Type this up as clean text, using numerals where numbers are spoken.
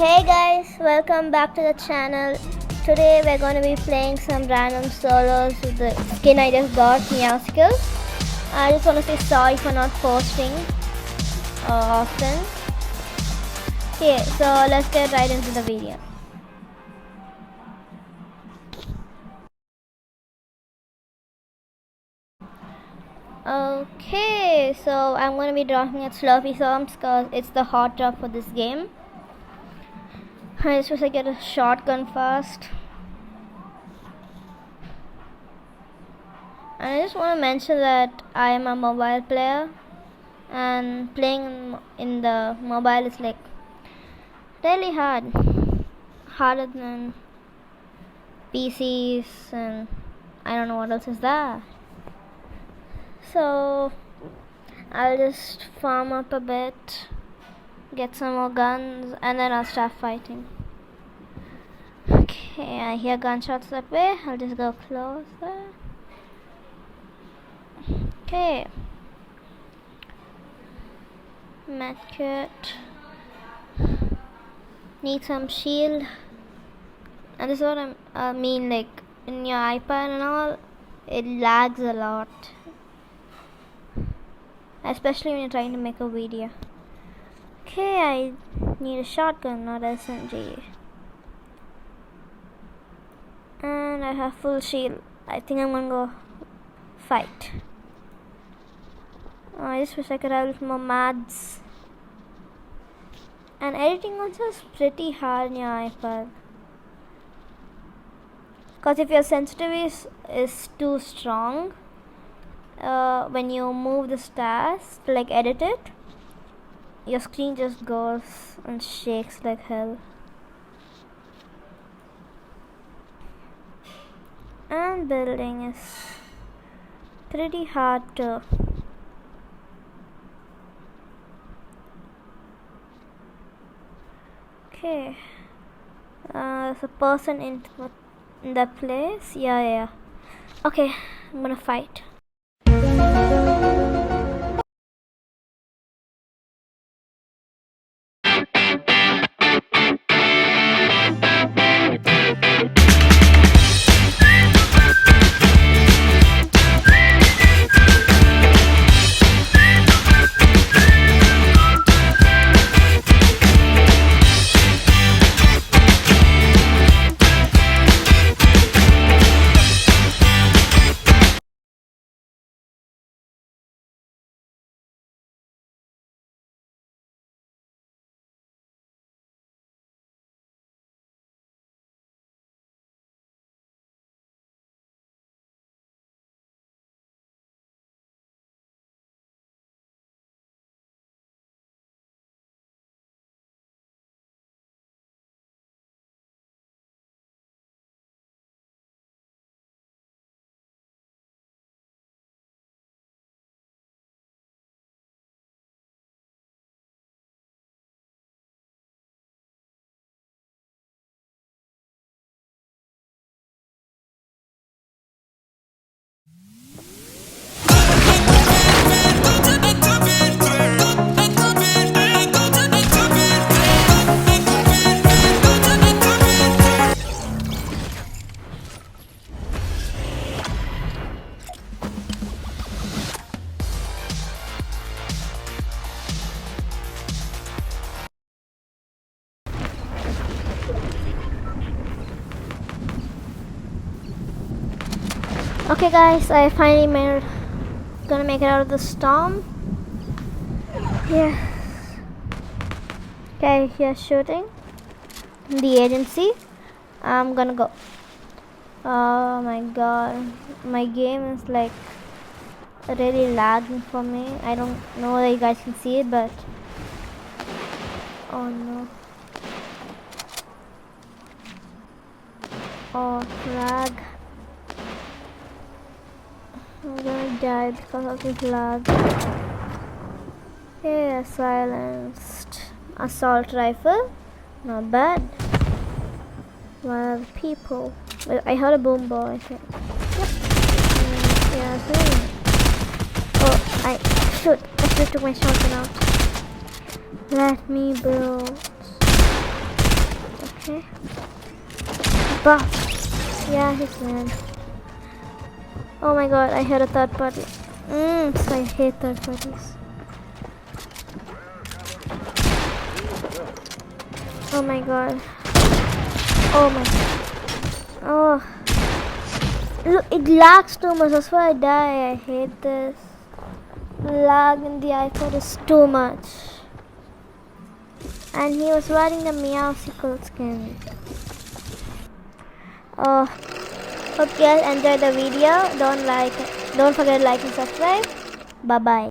Hey guys, welcome back to the channel. Today we're going to be playing some random solos with the skin I just got, meowsicles. I just want to say sorry for not posting often. Okay, so let's get right into the video. Okay, so I'm going to be dropping at sloppy songs because it's the hot drop for this game. I just wish I get a shotgun fast. And I just want to mention that I am a mobile player, and playing in the mobile is like really harder than PCs, and I don't know what else is there. So I'll just farm up a bit, get some more guns, and then I'll start fighting. Okay, I hear gunshots that way. I'll just go closer. Okay, medkit. Need some shield. And this is what I mean, like in your iPad and all, it lags a lot, especially when you're trying to make a video. Okay, I need a shotgun, not SMG. And I have full shield. I think I'm gonna go fight. I just wish I could have a little more mads. And editing also is pretty hard in your iPad, because if your sensitivity is too strong, when you move the stars to like edit it, your screen just goes and shakes like hell. And building is pretty hard too. Okay, there's a person in the place. Yeah. Okay, I'm gonna fight. Okay guys, I finally gonna make it out of the storm. Yeah. Okay, here's shooting. The agency. I'm gonna go. Oh my god, my game is like really lagging for me. I don't know whether you guys can see it, but oh no. Oh, lag. I'm gonna die because of this lag. Yeah, silenced. Assault rifle. Not bad. Well, people. I heard a boom ball, I think. Yep. Yeah, oh, I shoot took my shotgun out. Let me build. Okay. Buff. Yeah, he's man. Oh my god, I heard a third party. So I hate third parties. Oh my god. Oh my. Oh. Look, it lags too much. That's why I die. I hate this. Lag in the iPod is too much. And he was wearing the meowsicle skin. Oh. Hope you guys enjoyed the video. Don't forget to like and subscribe. Bye bye.